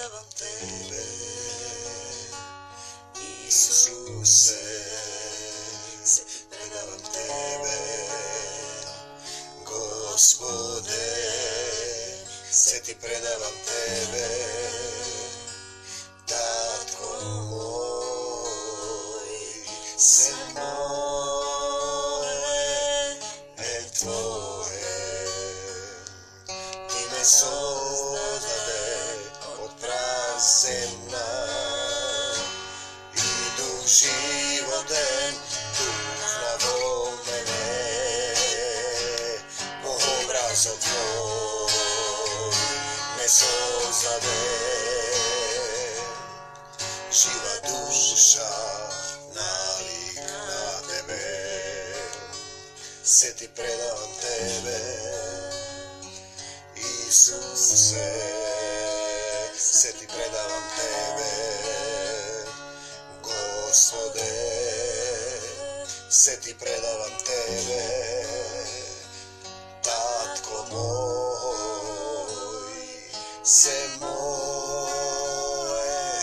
predavam tebe, Isuse, se predavam tebe, Gospode, se ti predavam tebe, Tatko moj, se moje e tvoje, ti me sozdade od prazemna i duh životen duh mene, po obrazu tvoj me sozdade, živa duša nalik na tebe, se ti predavam tebe, Isuse, se ti predavam tebe, Gospode, se ti predavam tebe, Tatko moj, se moje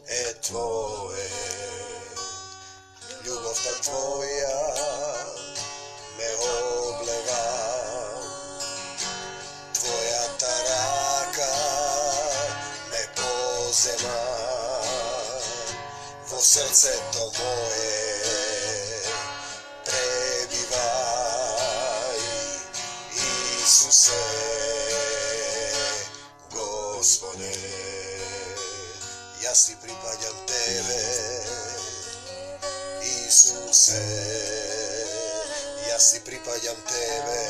e tvoje, ljubav ta tvoja me oblega, tvoja ta raka me pozema, vo srce to moje prebivaj, Isuse, Gospode, ja si pripadam tebe, Isuse, ja si pripadam tebe,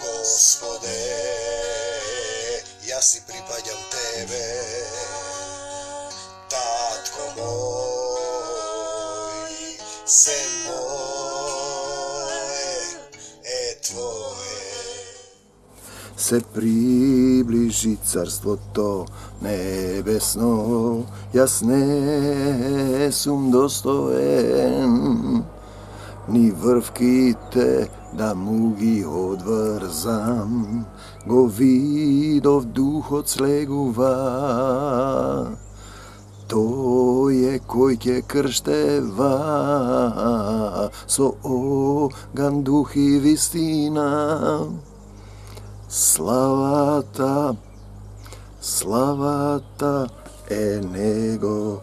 Gospode, ja si pripadam tebe, Tatko moj, se moje e tvoje. Se približi carstvo to nebesno, jas ne sum dostojen, ni vrvkite da mugi odvrzam, go vidov duh odsleguva. To je koji tje kršteva, so ogan duh i vistina. Slavata e negova.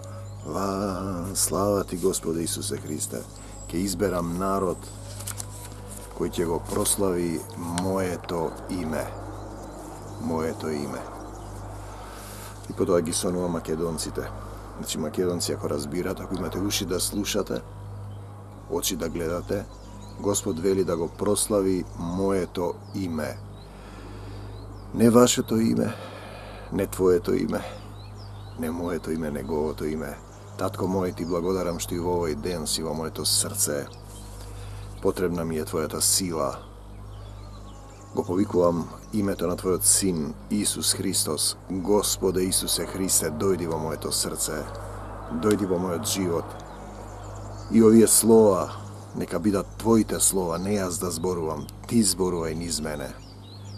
Slava ti, Gospode Isuse Hriste, ke izberam narod koji će go proslavi moje to ime. Moje to ime. I po toga gi sonova Makedoncite. Znači, Makedonci, ako razbirate, ako imate uši da slušate, oči da gledate, Gospod veli da go proslavi moje to ime. Ne vaše to ime, ne tvoje to ime, ne moje to ime, nego ovo to ime. Tatko moj, ti blagodaram što i u ovoj den si vo moje to srce. Potrebna mi je tvoja ta sila. Go povikuvam imeto na tvoj sin, Isus Hristos. Gospode Isuse Hriste, dojdi vo moje to srce, dojdi vo moj život. I ovije slova, neka bida tvojite slova, ne jaz da zboruvam, ti zboruvaj niz mene.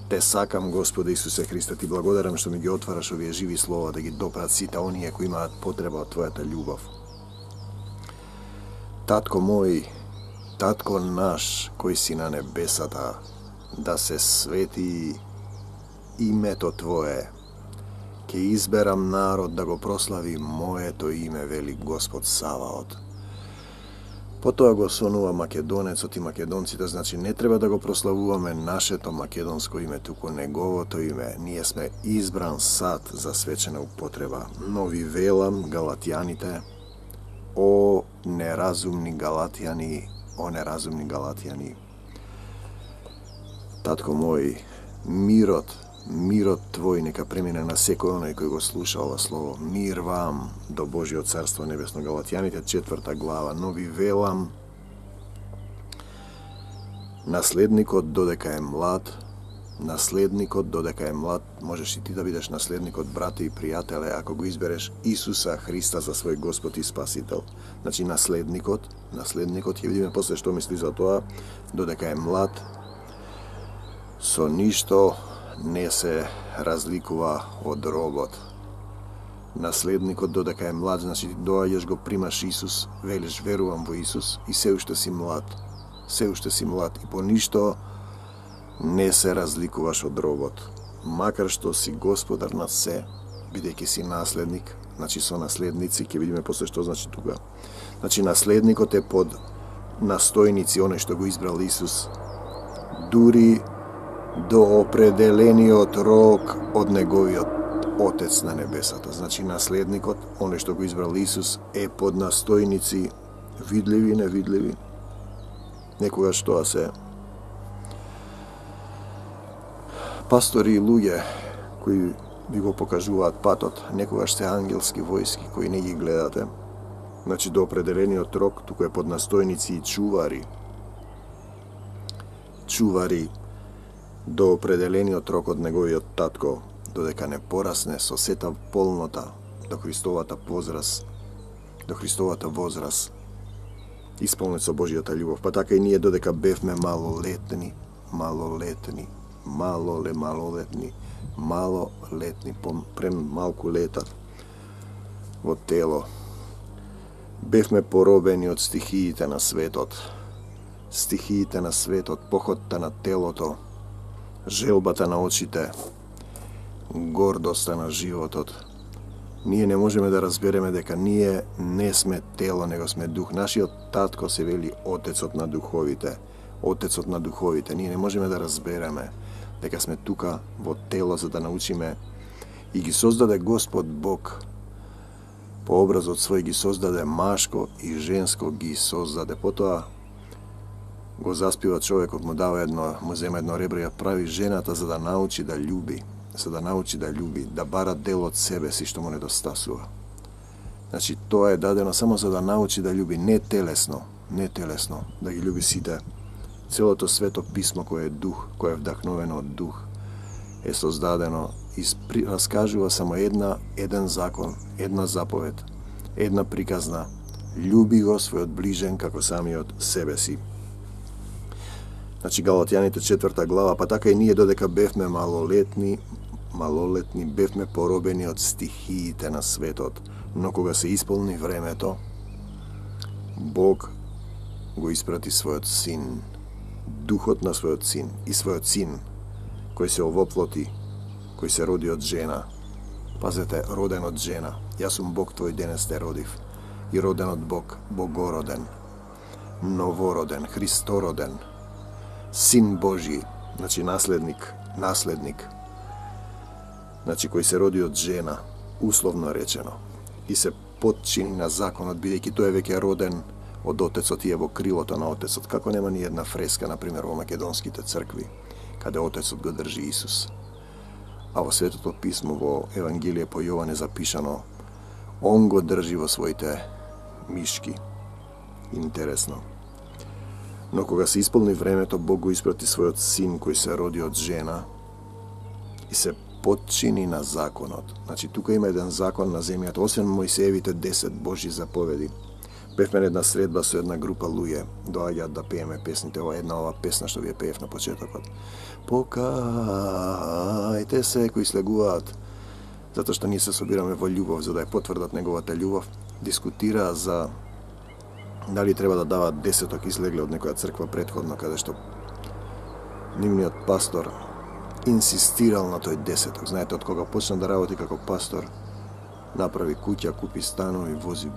Te sakam, Gospode Isuse Hriste, ti blagodaram što mi gi otvaraš ovije živi slova, da gi doprat sita onije koji ima potreba od tvoja ta ljubav. Tatko moj, Tatko naš koji si na nebesata, da se sveti ime to tvoje, ke izberam narod da go proslavi moje to ime, veli Gospod Savaot. Po toga go sonuva Makedonec, oti Makedonci, to znači ne treba da go proslavuvame naše to makedonsko ime, tuko negovo to ime, nije sme izbran sad za svečana upotreba. Novi velam, Galatjanite, o nerazumni Galatjani, Tatko moj, mirot tvoj neka premine na sekoj onaj koji go sluša ovo slovo. Mir vam do Božje carstva nebesno. Galatjanite 4. glava. Novi velam, naslednikot dodeka je mlad, možeš i ti da budeš naslednik od brate i prijatele ako go izbereš Isusa Hrista za svoj Gospod i Spasitelj. Znači naslednikot je, vidimo posle što misli za to, dodeka je mlad, so ništo не се разликува од робот. Наследникот додека е млад, значи доаѓаш го примаш Исус, велиш верувам во Исус и се уште си млад. Се уште си млад и по ништо не се разликуваш од робот. Макар што си господар на се, бидејќи си наследник, значи со наследници, ќе видиме после што значи тука. Значи наследникот е под настојници, оној што го избрал Исус, дури до определениот рок од неговиот Отец на небесата. Значи наследникот, оној што го избрал Исус, е под настојници, видливи и невидливи. Некогаш тоа се пастори и луѓе кои ви го покажуваат патот, некогаш се ангелски војски кои не ги гледате. Значи до определениот рок, туку е под настојници и чувари. Чувари до определениот рок од неговиот татко, додека не порасне со сета полнота до Христовата возраст, исполнет со Божијата љубов. Па така и ние додека бевме малолетни, премалку лета во тело, бевме поробени од стихиите на светот, похотта на телото, желбата на очите, гордоста на животот. Ние не можеме да разбереме дека ние не сме тело, него сме дух. Нашиот татко се вели Отецот на духовите. Ние не можеме да разбереме дека сме тука во тело за да научиме и ги создаде Господ Бог. По образот свој ги создаде машко и женско ги создаде. Потоа го заспива човекот, му зема едно ребро и ја прави жената за да научи да љуби. Да бара дел од себе си што му недостасува. Значи, тоа е дадено само за да научи да љуби, не телесно, да ги љуби сите. Целото свето писмо кое е дух, кое е вдахновено од дух, е создадено и раскажува само еден закон, една заповед, една приказна. Љуби го својот ближен како самиот себе си. Значи, Галатјаните 4 глава, па така и ние додека бевме малолетни, бевме поробени од стихиите на светот, но кога се исполни времето, Бог го испрати својот син, духот на својот син и својот син, кој се овоплоти, кој се роди од жена. Пазете, роден од жена. Јас сум Бог твој, денес те родив. И роден од Бог, богороден, новороден, христороден, син Божи, значи наследник, значи кој се роди од жена, условно речено, и се потчини на законот, бидејќи тој е веќе роден од Отецот и е во крилото на Отецот, како нема ни една фреска, например, во македонските цркви, каде Отецот го држи Исус. А во Светото писмо, во Евангелие по Јован е запишано, он го држи во своите мишки. Интересно. Но кога се исполни времето, Бог го испрати својот син кој се роди од жена и се потчини на законот. Значи, тука има еден закон на земјата, освен Мојсеевите 10 Божји заповеди. Бевме на една средба со една група луѓе, доаѓаат да пееме песните, ова песна што ви ја пеев на почетокот. Покајте се кои слегуваат, затоа што ние се собираме во љубов, за да ја потврдат неговата љубов, дискутираа за дали треба да дават десеток, излегле од некоја црква претходно, каде што нивниот пастор инсистирал на тој десеток. Знаете, од кога почна да работи како пастор, направи куќа, купи станови, вози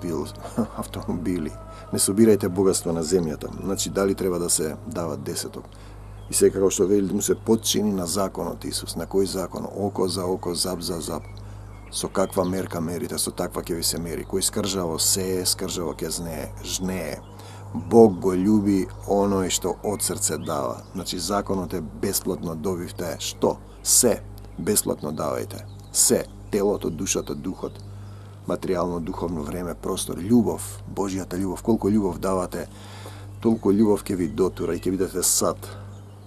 автомобили. Не собирајте богатство на земјата. Значи, дали треба да се дават десеток? И сега, како што вели, му се потчини на законот Исус. На кој закон? Око за око, зап за зап. Со каква мерка мерите, со таква ќе ви се мери. Кој скржаво сее, скржаво ќе жнее. Бог го љуби оној што од срце дава. Значи, законот е бесплатно добивте. Што? Се. Бесплатно давајте. Се. Телото, душата, духот. Материјално, духовно време, простор. Љубов. Божјата љубов. Колку љубов давате, толку љубов ќе ви дотура и ќе бидете сад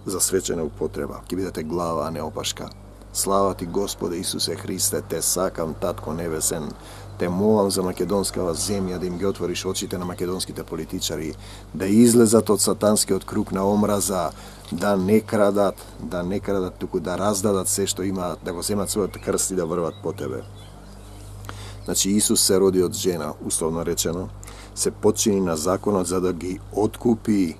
за свечена употреба. Ќе бидете глава, а не опашка. Слава ти, Господе Исусе Христе, те сакам, Татко Небесен, Те молам за македонскава земја да им ги отвориш очите на македонските политичари, да излезат од сатанскиот круг на омраза, да не крадат, туку да раздадат се што имаат, да го земат својот крст и да врват по тебе. Значи Исус се роди од жена, условно речено, се подчини на законот за да ги откупи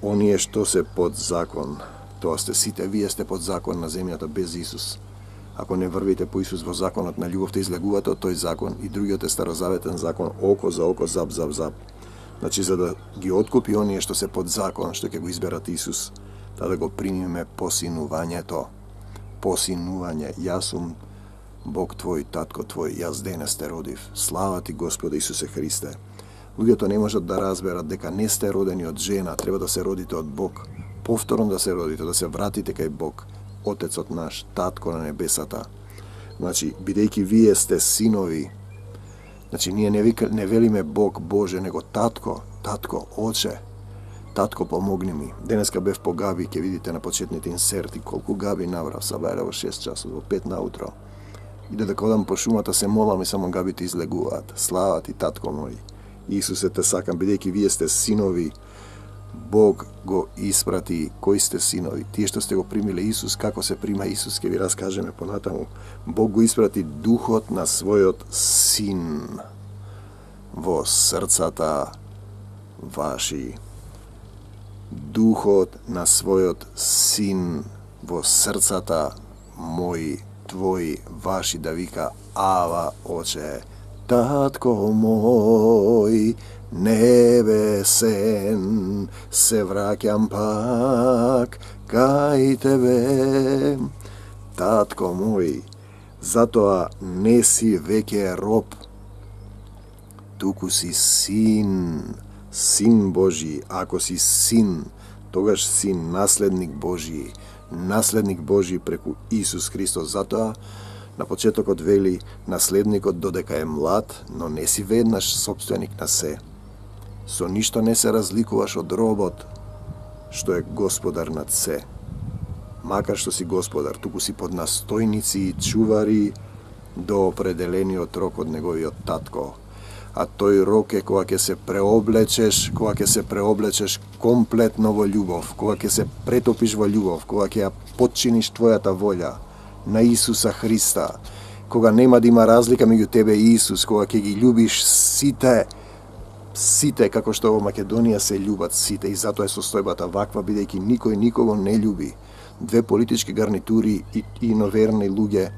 оние што се под закон. Тоа сте сите, вие сте под закон на земјата без Исус. Ако не врвите по Исус во законот на љубовта, излегувате од тој закон и другиот е старозаветен закон, око за око, зап за зап. Значи, за да ги откупи оние што се под закон, што ќе го изберат Исус, да го примиме посинувањето. Посинување. Јас сум Бог твој, татко твој, јас денес те родив. Слава ти, Господе Исусе Христе. Луѓето не можат да разберат дека не сте родени од жена, треба да се родите од Бог. Повторно да се родите, да се вратите кај Бог, Отецот наш, Татко на небесата. Значи, бидејќи вие сте синови, значи ние не велиме Бог Боже, него Татко, Оче, Татко помогни ми. Денеска бев по габи, ќе видите на почетните инсерти колку габи набрав, сабајле во 6 часот, во 5 наутро. И додека одам по шумата се молам и само габите излегуваат. Слава ти, Татко мој. Исусе, те сакам, бидејќи вие сте синови, Бог го испрати. Кои сте синови? Тие што сте го примиле Исус, како се прима Исус, ќе ви раскажеме понатаму. Бог го испрати духот на својот син во срцата ваши. Духот на својот син во срцата мои, твои, ваши, да вика Ава, Оче, Татко мој, небесен, се враќам пак кај тебе. Татко мој, затоа не си веќе роб, туку си син, син Божи. Ако си син, тогаш си наследник Божи преку Исус Христос. Затоа на почетокот вели, наследникот додека е млад, но не си веднаш собственик на се. Со ништо не се разликуваш од робот, што е господар над се. Макар што си господар, туку си под настојници и чувари до определениот рок од неговиот татко. А тој рок е кога ќе се преоблечеш комплетно во љубов, кога ќе се претопиш во љубов, кога ќе ја подчиниш твојата волја на Исуса Христа, кога нема да има разлика меѓу тебе и Исус, кога ќе ги љубиш сите како што во Македонија се љубат сите, и затоа е состојбата ваква, бидејќи никој никого не љуби. Две политички гарнитури и иноверни луѓе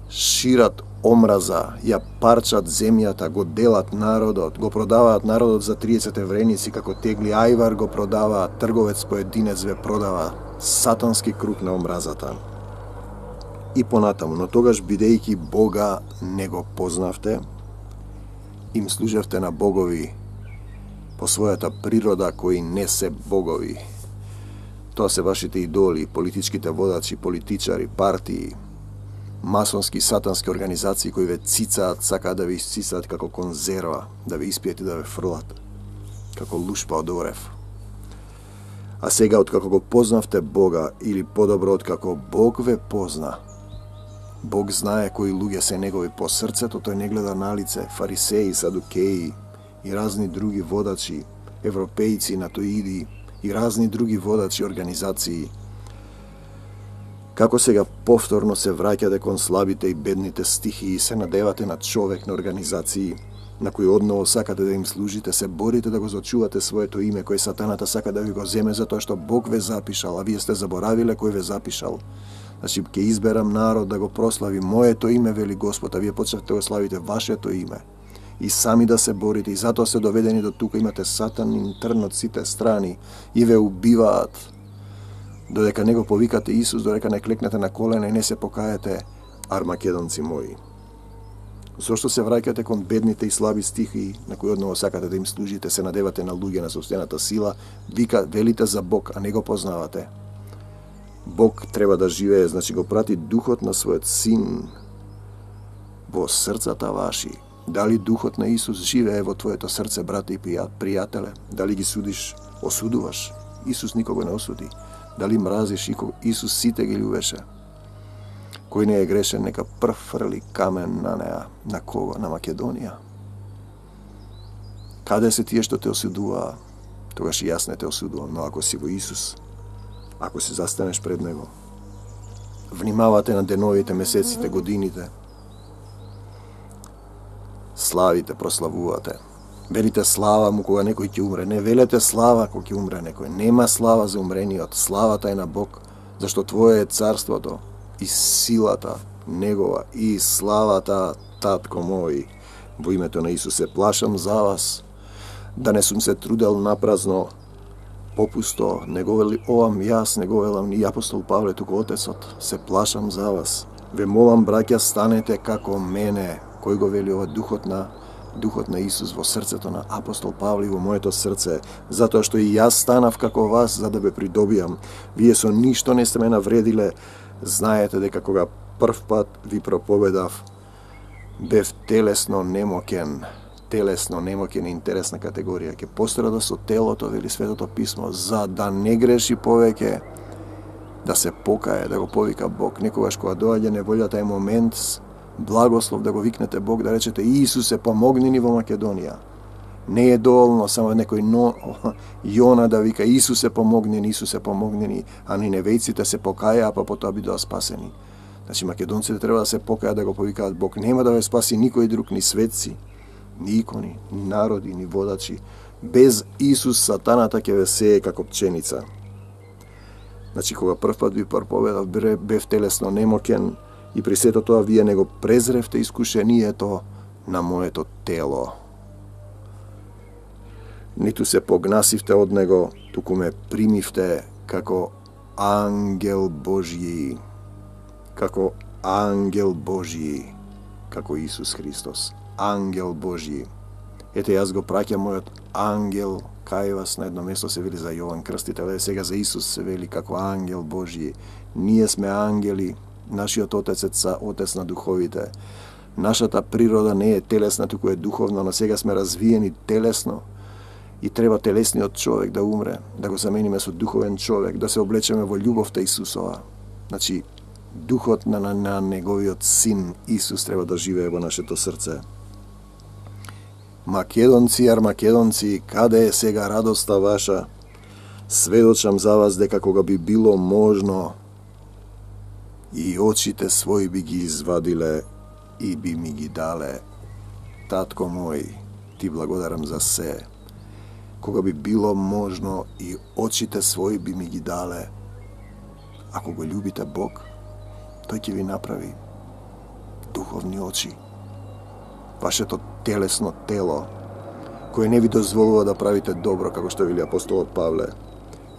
шират омраза, ја парчат земјата, го делат народот, го продаваат народот за 30 евреници, како тегли ајвар го продаваат, трговец поединец ве продава, сатански круг на омразата. И понатаму, но тогаш бидејќи Бога не го познавте, им служевте на богови по својата природа кои не се богови. Тоа се вашите идоли, политичките водачи, политичари, партии, масонски, сатански организации кои ве цицаат, сакаат да ве исцицаат како конзерва, да ве испијат и да ве фрлат, како лушпа од орев. А сега, откако го познавте Бога, или подобро откако Бог ве позна, Бог знае кои луѓе се негови по срцето, тој не гледа на лице, фарисеи, садукеи и разни други водачи, европејци, натоиди и разни други водачи организации. Како сега повторно се враќате кон слабите и бедните стихии и се надевате на човек, на организации, на кои одново сакате да им служите, се борите да го зачувате своето име, кој сатаната сака да ви го земе затоа што Бог ве запишал, а вие сте заборавиле кој ве запишал. Значи, ќе изберам народ да го прослави моето име, вели Господ, а вие почнете да го славите вашето име. И сами да се борите, и затоа сте доведени до тука, имате сатан интерн од сите страни и ве убиваат. Додека не го повикате Исус, додека не клекнете на колена и не се покаете, армакедонци мои. Зошто се враќате кон бедните и слаби стихии, на кои одново сакате да им служите, се надевате на луѓе на собствената сила, велите за Бог, а не го познавате. Бог треба да живее, значи го прати духот на својот син во срцата ваши. Дали духот на Исус живее во твоето срце, брате и пријателе? Дали ги судиш, осудуваш? Исус никого не осуди. Дали мразиш? Исус сите ги љубеше. Кој не е грешен, нека прв фрли камен на неа. На кого? На Македонија. Каде се тие што те осудуваа? Тогаш и јас не те осудувам, но ако си во Исус, ако се застанеш пред Него, внимавате на деновите, месеците, годините, славите, прославувате. Велите слава му кога некој ќе умре. Не велете слава кога ќе умре некој. Нема слава за умрениот. Славата е на Бог, зашто Твое е царството и силата Негова и славата, татко мој. Во името на Исус се плашам за вас, да не сум се трудел напразно, попусто, не го вели овам јас, не го велам ни апостол Павле, туку Отецот. Се плашам за вас. Ве молам, браќа, станете како мене. Кој го вели ова? Духот на Исус во срцето на апостол Павле, во моето срце, затоа што и јас станав како вас, за да ве придобиам. Вие со ништо не сте ме навредиле. Знаете дека кога прв пат ви проповедав, бев телесно немокен е интересна категорија. Ке пострада со телото, вели Светото Писмо, за да не греши повеќе, да се покае, да го повика Бог. Некогаш кога доаѓа неволјата е момент, благослов да го викнете Бог, да речете Исусе, помогни ни во Македонија. Не е доволно само некој Јона да вика Исусе, помогни ни, а ни невејците се покаја, па потоа бидоа спасени. Значи македонците треба да се покаја, да го повикаат Бог. Нема да ве спаси никој друг, ни светци, ни икони, ни народи, ни водачи. Без Исус сатаната ќе ве сее како пченица. Значи кога прв пат ви проповедав, бев телесно немокен, и при сето тоа вие не го презревте искушението на моето тело. Ниту се погнасивте од него, туку ме примивте како ангел Божји. Како ангел Божји, како Исус Христос. Ангел Божји. Ете, јас го праќам мојот ангел кај вас. На едно место се вели за Јован Крстител, сега за Исус се вели како ангел Божји. Ние сме ангели. Нашиот Отец е Отец на духовите. Нашата природа не е телесна, туку е духовна, но сега сме развиени телесно и треба телесниот човек да умре, да го замениме со духовен човек, да се облечеме во љубовта Исусова. Значи, духот на неговиот син Исус треба да живее во нашето срце. Македонци, армакедонци, каде е сега радоста ваша? Сведочам за вас дека кога би било можно, и очите своји би ги извадиле и би ми ги дале. Татко мој, ти благодарам за се. Кога би било можно и очите своји би ми ги дале. Ако го љубите Бог, тој ќе ви направи духовни очи. Вашето телесно тело, кое не ви дозволува да правите добро, како што вели апостолот Павле.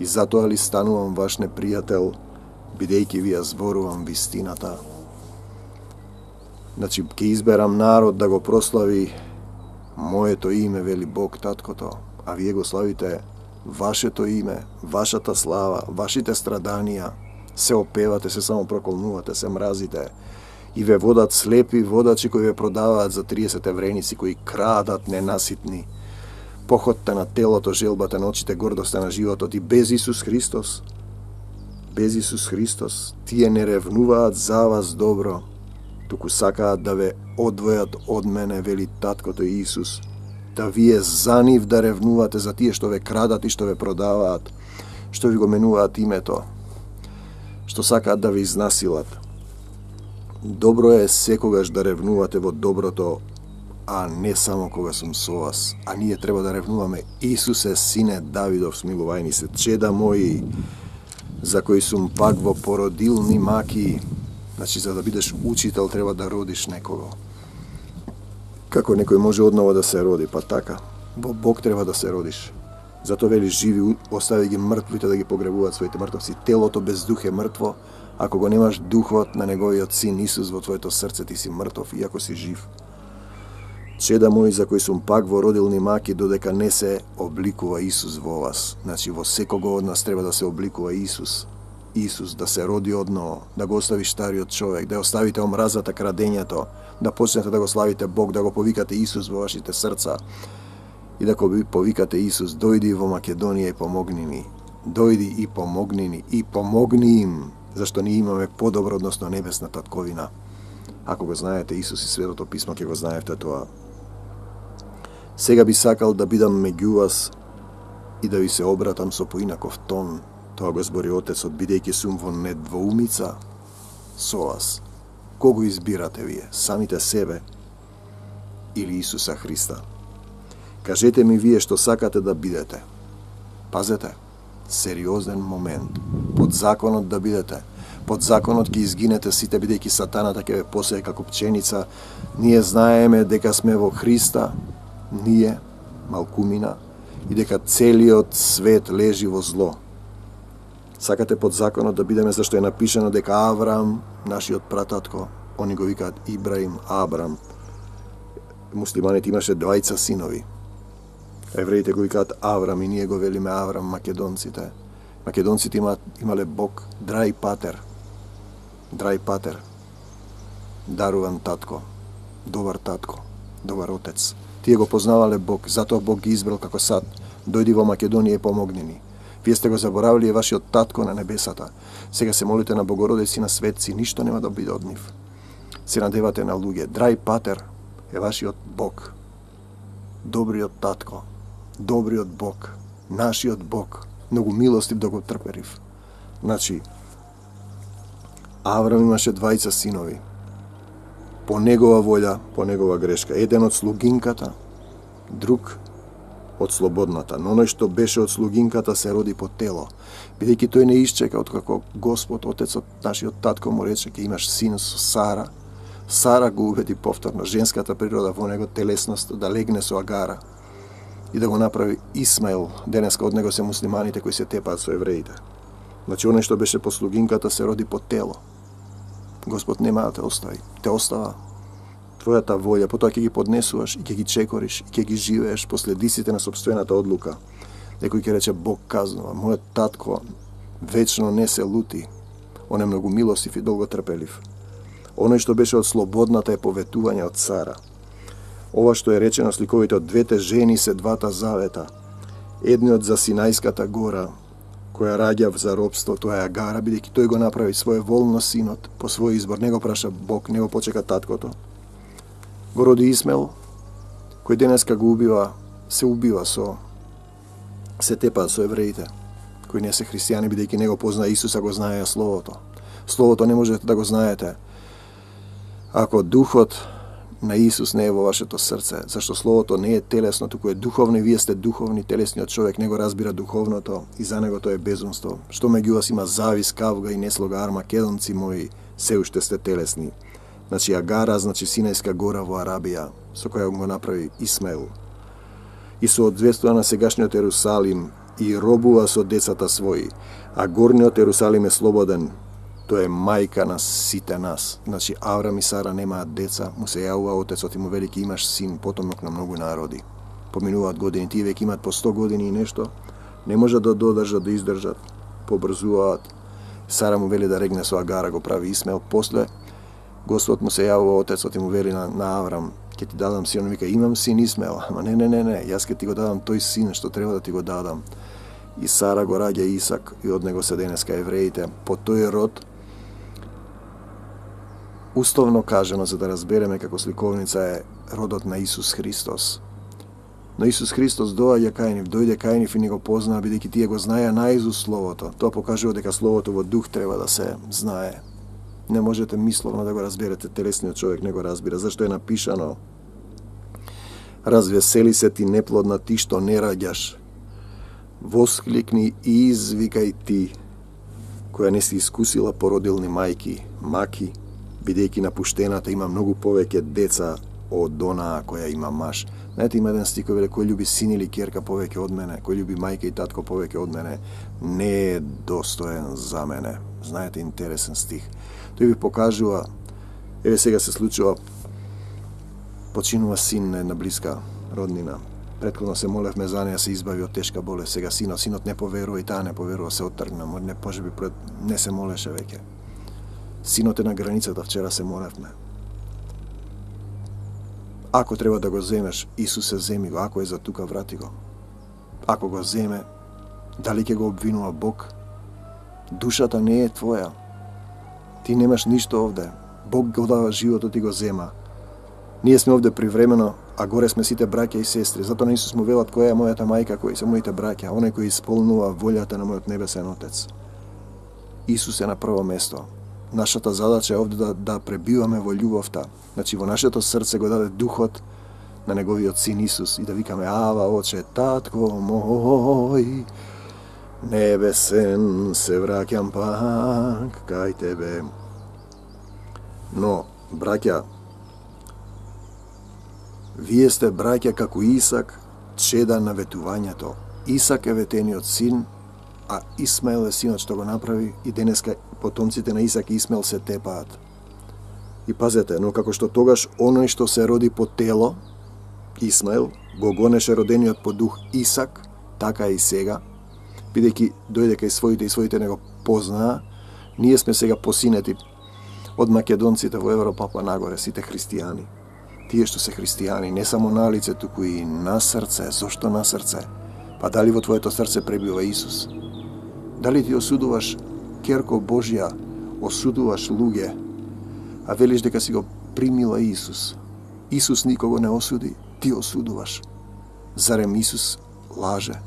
И затоа ли станувам ваш непријател, бидејќи ви ја зборувам вистината. Значи, ќе изберам народ да го прослави моето име, вели Бог таткото, а вие го славите вашето име, вашата слава, вашите страданија, се опевате, се само проколнувате, се мразите и ве водат слепи водачи кои ве продаваат за 30 евреници, кои крадат ненаситни. Похотта на телото, желбата на очите, гордоста на животот и без Исус Христос, тие не ревнуваат за вас добро, туку сакаат да ве одвојат од мене, вели таткото Исус, да вие за нив да ревнувате за тие што ве крадат и што ве продаваат, што ви го менуваат името, што сакаат да ве изнасилат. Добро е секогаш да ревнувате во доброто, а не само кога сум со вас. А ние треба да ревнуваме. Исусе, сине Давидов, смилувајни се, чеда мои, за кои сум пак во породилни маки. Значи, за да бидеш учител, треба да родиш некого. Како некој може однова да се роди? Па така, во Бог треба да се родиш. Зато вели живи, остави ги мртвите да ги погребуваат своите мртовци. Телото без дух е мртво, ако го немаш духот на неговиот син Исус во твоето срце, ти си мртов, иако си жив. Чеда мои, за кои сум пак во родилни маки, додека не се обликува Исус во вас. Значи, во секого од нас треба да се обликува Исус. Исус, да се роди одново, да го остави стариот човек, да оставите омразата, крадењето, да почнете да го славите Бог, да го повикате Исус во вашите срца и да го повикате Исус, дојди во Македонија и помогни ни. Дојди и помогни ни и помогни им. Зашто ние имаме подобро, односно небесна татковина. Ако го знаете, Исус и Светото Писмо, ќе го знаете тоа. Сега би сакал да бидам меѓу вас и да ви се обратам со поинаков тон. Тоа го збори Отецот, бидејќи сум во недвоумица со вас. Кого избирате вие? Самите себе или Исуса Христа? Кажете ми вие што сакате да бидете. Пазете, сериозен момент. Под законот да бидете. Под законот ќе изгинете сите, бидејќи сатаната ќе ве посее како пченица. Ние знаеме дека сме во Христа, ние, малкумина, и дека целиот свет лежи во зло. Сакате под законот да бидеме, зашто е напишано дека Авраам, нашиот прататко, они го викаат Ибраим, Абрам. Муслиманите имаше двајца синови. Евреите го викаат Аврам и ние го велиме Аврам, македонците. Македонците имале Бог драј патер. Драј патер. Даруван татко. Добар отец. Тие го познавале Бог, затоа Бог ги избрал како сад. Дојди во Македонија и помогни ни. Вие сте го заборавили, е вашиот татко на небесата. Сега се молите на богородици, на светци, ништо нема да биде од нив. Се надевате на луѓе. Драј патер е вашиот Бог. Добриот татко. Добриот Бог. Нашиот Бог. Многу милостив да го трперив. Значи, Аврам имаше двајца синови. По негова волја, по негова грешка. Еден од слугинката, друг од слободната. Но оној што беше од слугинката се роди по тело. Бидејќи тој не исчека откако Господ, Отецот, нашиот татко му рече ќе имаш син со Сара. Сара го убеди повторно женската природа во него, телесност, да легне со Агара и да го направи Исмаил. Денеска од него се муслиманите кои се тепаат со евреите. Значи, оној што беше по слугинката се роди по тело. Господ нема да те остави. Те остава твојата волја, потоа ќе ги поднесуваш и ќе ги чекориш и ќе ги живееш последиците на собствената одлука. Некој ќе рече Бог казнува, мојот татко вечно не се лути. Он е многу милостив и долготрпелив. Оној што беше од слободната е поветување од Сара. Ова што е речено сликовите од двете жени се двата завета. Едниот за Синајската гора, која раѓа за робство, тоа е Агара, бидејќи тој го направи своеволно синот, по свој избор, не го праша Бог, не го почека таткото. Го роди Исмел, кој денеска го убива, се тепаат со евреите, кои не се христијани, бидејќи не го познаа Исуса, го знаеа Словото. Словото не можете да го знаете ако духот на Исус не е во вашето срце, зашто Словото не е телесно, туку е духовно и вие сте духовни, телесниот човек не го разбира духовното и за него тоа е безумство. Што меѓу вас има завис, кавга и неслога, македонци мои, се уште сте телесни. Значи Агара, значи Синајска гора во Арабија, со која го направи Исмаил. И со одвестува на сегашниот Ерусалим и робува со децата своји, а горниот Ерусалим е слободен. Тоа е мајка на сите нас. Значи, Аврам и Сара немаат деца, му се јавува Отецот и му вели ке имаш син, потомок на многу народи. Поминуваат години, тие веќе имаат по 100 години и нешто, не можат да додржат, да издржат, побрзуваат. Сара му вели да регне со Агара, го прави Исмел. После, Господ му се јавува Отецот и му вели на Аврам, ќе ти дадам син, он вика, имам син Исмел, ама не, јас ќе ти го дадам тој син што треба да ти го дадам. И Сара го раѓа Исак и од него се денеска евреите. По тој род, условно кажано, за да разбереме како сликовница, е родот на Исус Христос. Но Исус Христос доаѓа кај нив, дојде кај нив и не го познаа, бидејќи тие го знаеа наизуст Словото. Тоа покажува дека Словото во дух треба да се знае. Не можете мисловно да го разберете, телесниот човек не го разбира, зашто е напишано: развесели се ти неплодна, ти што не раѓаш. Воскликни и извикај ти, која не си искусила породилни мајки, маки, бидејќи напуштената има многу повеќе деца од онаа која има маж. Знаете, има еден стих кој веле, кој љуби син или ќерка повеќе од мене, кој љуби мајка и татко повеќе од мене, не е достоен за мене. Знаете, интересен стих. Тој ви покажува, еве сега се случува, починува син на една блиска роднина. Претходно се молевме за неја, се избави од тешка болест. Сега синот не поверува и таа не поверува, се оттргна, не се молеше веќе. Синот е на границата, вчера се молевме. Ако треба да го земеш, Исусе, земи го. Ако е за тука, врати го. Ако го земе, дали ќе го обвинува Бог? Душата не е твоја. Ти немаш ништо овде. Бог го дава животот и го зема. Ние сме овде привремено, а горе сме сите браќа и сестри. Затоа на Исус му велат која е мојата мајка, кои се моите браќа, оној кој исполнува волјата на мојот небесен Отец. Исус е на прво место. Нашата задача е овде да пребиваме во љубовта. Значи во нашето срце го даде духот на неговиот син Исус и да викаме Ава, Оче, Татко мој, небесен, се враќам пак кај тебе. Но, браќа, вие сте браќа како Исак, чеда на ветувањето. Исак е ветениот син, а Исмаел е синот што го направи и денеска потомците на Исак и Исмаел се тепаат. И пазете, но како што тогаш оној што се роди по тело, Исмаел, го гонеше родениот по дух Исак, така и сега, бидејќи дојде кај своите и своите не го познаа, ние сме сега посинети од македонците во Европа па нагоре, сите христијани. Тие што се христијани, не само на лице, туку и на срце. Зошто на срце? Па дали во твоето срце пребива Исус? Дали ти осудуваш керко Божја, осудуваш луѓе, а велиш дека си го примила Исус? Исус никого не осуди, ти осудуваш. Зарем Исус лаже?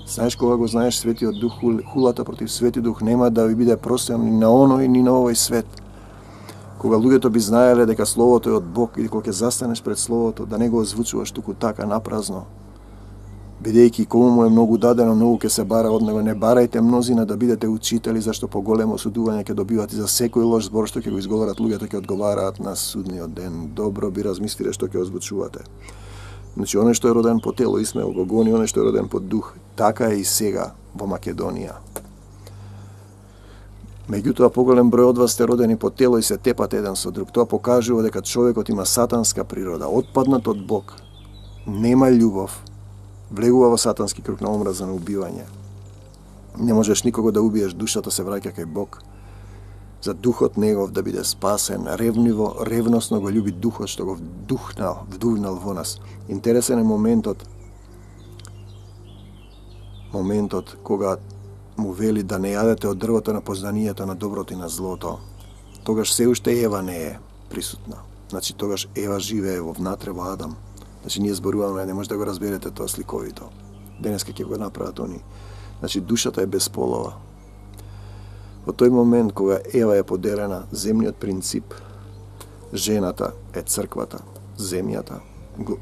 Знаеш кога го знаеш Светиот Дух, хулата против Свети Дух нема да ви биде простено ни на оној ни на овој свет. Кога луѓето би знаеле дека Словото е од Бог и кога ќе застанеш пред Словото, да не го озвучуваш туку така напразно. Бидејќи кому му е многу дадено, многу ќе се бара од него. Не барајте мнозина да бидете учители, зашто по големо осудување ќе добивате за секој лош збор што ќе го изговорат луѓето, ќе одговараат на судниот ден. Добро би размислиле што ќе озвучувате. Значи, оној што е роден по тело, Исмаел го гони, оној што е роден по дух. Така е и сега во Македонија. Меѓутоа, поголем број од вас сте родени по тело и се тепате еден со друг. Тоа покажува дека човекот има сатанска природа, отпаднат од Бог. Нема љубов. Влегува во сатански круг на омраза, на убивање. Не можеш никого да убиеш, душата се враќа кај Бог. За духот негов да биде спасен, ревносно го љуби духот што го вдувнал во нас. Интересен е моментот кога му вели да не јадете од дрвото на познанието на доброто и на злото. Тогаш се уште Ева не е присутна. Значи тогаш Ева живее во внатре во Адам. Значи ние зборуваме, не може да го разберете тоа сликовито. Денеска ќе го направат они. Значи душата е безполова. Во тој момент кога Ева е поделена, земниот принцип, жената е црквата, земјата,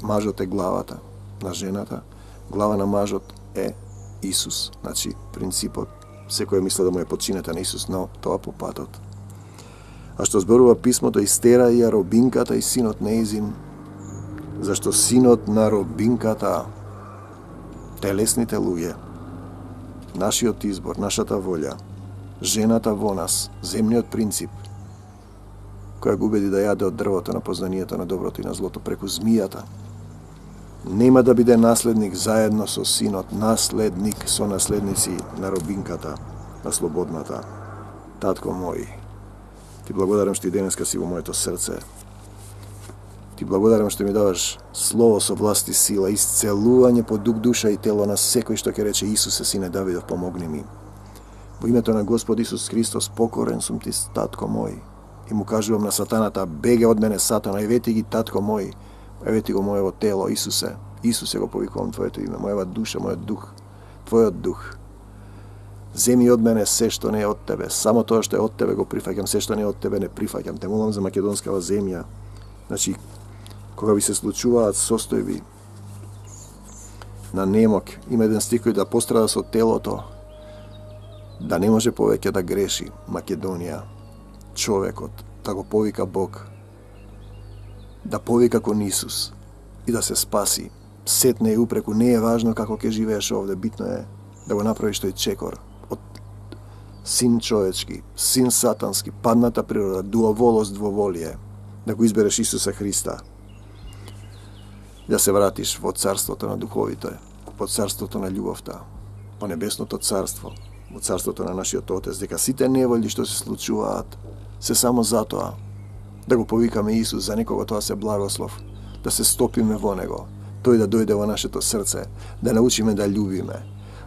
мажот е главата на жената, глава на мажот е Исус. Значи, принципот, секој мисля да му е подчинета на Исус, но тоа по патот. А што зборува писмото, истера ја робинката и синот неизин, зашто синот на робинката, телесните луѓе, нашиот избор, нашата волја, жената во нас, земниот принцип, која го убеди да јаде од дрвото на познанието на доброто и на злото преку змијата, нема да биде наследник заедно со синот, наследник со наследници на робинката, на слободната. Татко мој, ти благодарам што и денеска си во моето срце. Ти благодарам што ми даваш слово со власт и сила, исцелување по дух, душа и тело на секој што ќе рече Исусе, сине Давидов, помогни ми. Во името на Господ Исус Христос, покорен сум ти, татко мој. И му кажувам на сатаната, беге од мене сатана, евети ги, татко мој, евети го моево тело, Исусе. Исусе го повикувам твоето име, мојава душа, мојот дух, твојот дух. Земи од мене се што не е од тебе, само тоа што е од тебе го прифаќам, се што не е од тебе не прифаќам. Те молам за македонскава земја. Значи, кога ви се случуваат состојби на немок, има еден стих кој да пострада со телото, да не може повеќе да греши Македонија, човекот, да го повика Бог, да повика кон Исус и да се спаси. Сетне и упреку, не е важно како ќе живееш овде, битно е да го направиш тој чекор од син човечки, син сатански, падната природа, дуаволост, двоволие, да го избереш Исуса Христа, да се вратиш во царството на духовите, во царството на љубовта, во небесното царство, во царството на нашиот Отец, дека сите неволји што се случуваат се само затоа да го повикаме Исус, за некого тоа се благослов, да се стопиме во Него, тој да дојде во нашето срце, да научиме да љубиме,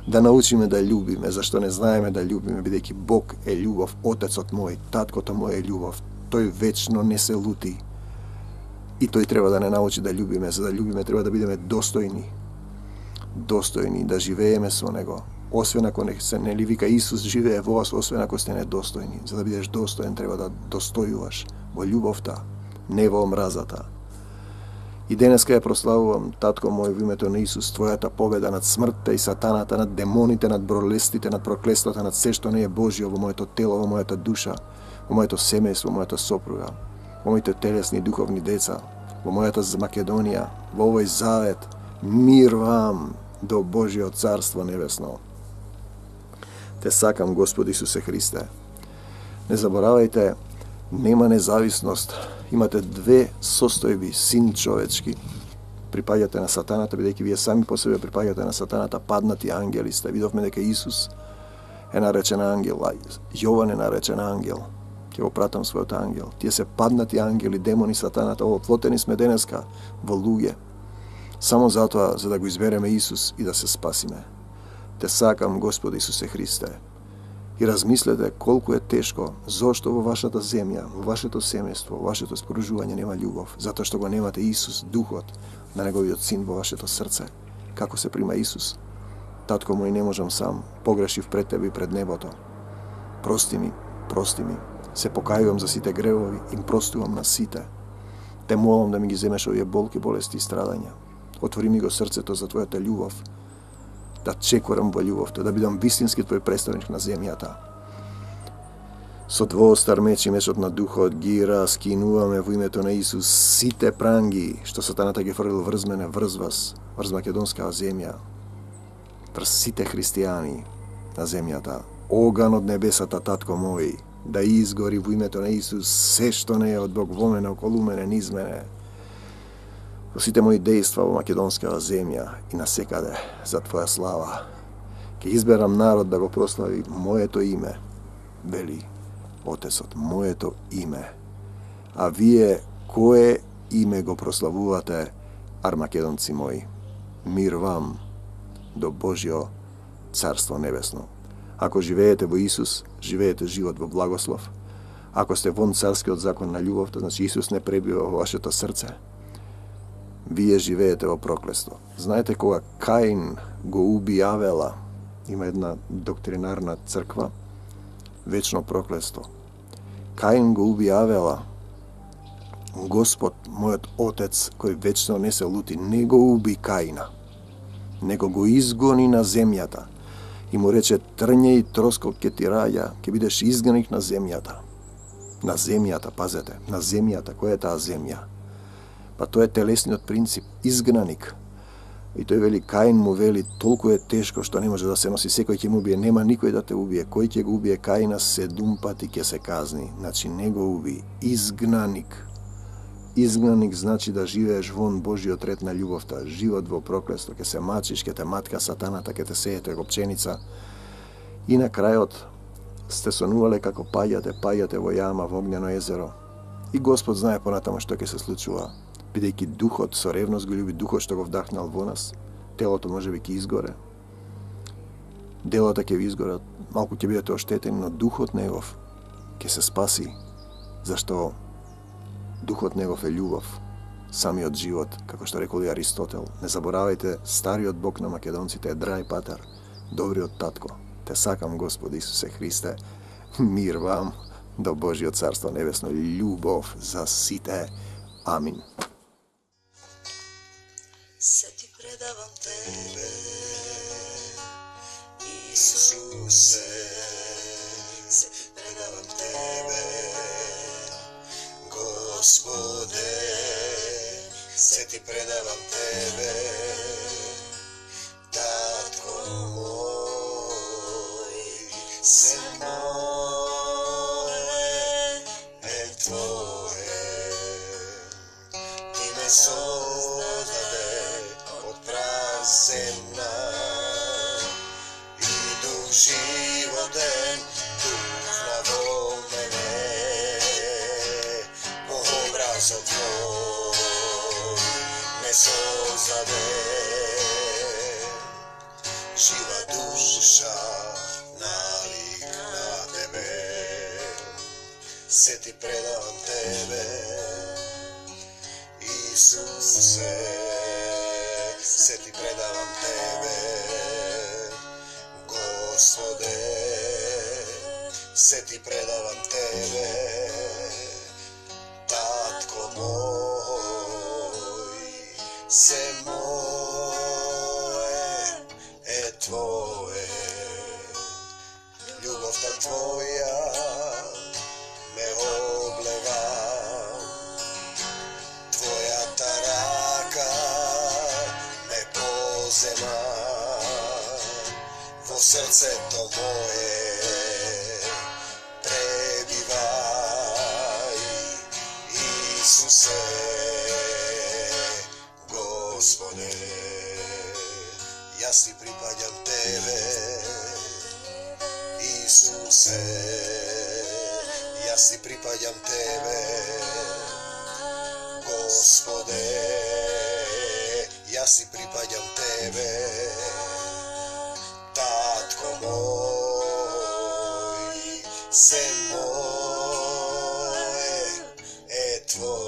Да научиме да љубиме, зашто не знаеме да љубиме, бидејќи Бог е љубов, Отецот мој, Таткото мој е љубов. Тој вечно не се лути. И тој треба да не научи да љубиме. За да љубиме треба да бидеме достојни. Достојни, да живееме со Него. Освен ако не ли вика Исус живее во вас, освен ако сте недостојни. За да бидеш достоен треба да достојуваш во љубовта, не во омразата. И денеска ја прославувам, Татко мој, во името на Исус, Твојата победа над смртта и сатаната, над демоните, над болестите, над проклетствата, над се што не е Божјо во моето тело, во мојата душа, во моето семејство, во мојата сопруга, во моите телесни и духовни деца, во мојата Македонија, во овој завет, мир вам до Божјо царство небесно. Те сакам, Господи Исусе Христе. Не заборавајте, нема независност. Имате две состојби, син човечки. Припаѓате на сатаната, бидејќи вие сами по себе припаѓате на сатаната, паднати ангели сте. Видовме дека Исус е наречен ангел, а Јован е наречен ангел. Ќе го пратам својот ангел. Тие се паднати ангели, демони, сатаната, оплотени сме денеска во луѓе. Само затоа, за да го избереме Исус и да се спасиме. Те сакам, Господи Исусе Христе. И размислете колку е тешко, зошто во вашата земја, во вашето семејство, во вашето споружување нема љубов, затоа што го немате Исус, Духот на Неговиот Син во вашето срце. Како се прима Исус? Татко мој, не можам сам, погрешив пред Тебе и пред небото. Прости ми, се покајувам за сите гревови, им простувам на сите. Те молам да ми ги земеш овие болки, болести и страдања. Отвори ми го срцето за Твојата љубов, да чекорам во љубовта, да бидам вистински Твој представник на земјата. Со двоостар меч и мечот на Духот ги раскинуваме во името на Исус сите пранги што сатаната ги фрлил врз мене, врз вас, врз македонската земја, врз сите христијани на земјата. Оган од небесата, Татко мој, да изгори во името на Исус се што не е од Бог во мене, околу мене, низ мене, во сите мои дејства во македонската земја и насекаде за Твоја слава. Ке изберам народ да го прослави моето име, вели Отецот, моето име. А вие кое име го прославувате, армакедонци мои? Мир вам до Божјо царство небесно. Ако живеете во Исус, живеете живот во благослов. Ако сте вон царскиот закон на љубовта, значи Исус не пребива во вашето срце, вие живеете во проклество. Знаете кога Каин го уби Авела, има една доктринарна црква, вечно проклество. Каин го уби Авела, Господ, мојот Отец, кој вечно не се лути, не го уби Каина, него го изгони на земјата и му рече: трње и троскок ќе ти раѓа, ќе бидеш изгоник на земјата. На земјата, пазете, на земјата. Која е таа земја? Па тоа е телесниот принцип, изгнаник. И тој вели, Каин му вели, толку е тешко што не може да се носи, секој ќе му убие, нема никој да те убие. Кој ќе го убие Каина 7 пати ќе се казни. Значи не го уби, изгнаник. Изгнаник значи да живееш вон Божиот ред на љубовта, живот во проклество, ќе се мачиш, ќе те матка сатаната, ќе те сеете како пченица. И на крајот сте сонувале како паѓате во јама, во огнено езеро. И Господ знае понатаму што ќе се случува. Бидејќи Духот со ревност го љуби, Духот што го вдахнал во нас, телото може би ќе изгоре, делата ќе ви изгорат, малку ќе бидете оштетени, но Духот Негов ќе се спаси, зашто Духот Негов е љубов, самиот живот, како што рекол и Аристотел. Не заборавајте, стариот Бог на македонците е драј патар, добриот татко. Те сакам, Господи Исусе Христе, мир вам до Божиот царство небесно, љубов за сите. Амин. Се ти предавам Тебе, Исусе, се ти предавам Тебе, Господе, се ти предавам Тебе, Татко мој, се моје е Твое, Ти ме создаде од прав земја и дух животен духна во мене, по образот Твој ме создаде, жива duša nalik na tebe, se ti predam tebe, Isuse, se ti predavam tebe, Gospode, se ti predavam tebe, Tatko moj, se moje tvoje, ljubav ta tvoja me obleva, tvoja ta raka me pozema, vo srce to moje prebivaj, Isuse, Gospode, ja si pripadam tebe, Isuse, ja si pripadam tebe, Gospode, ja si pripadam tebe, Tatko moj, se moje tvoje.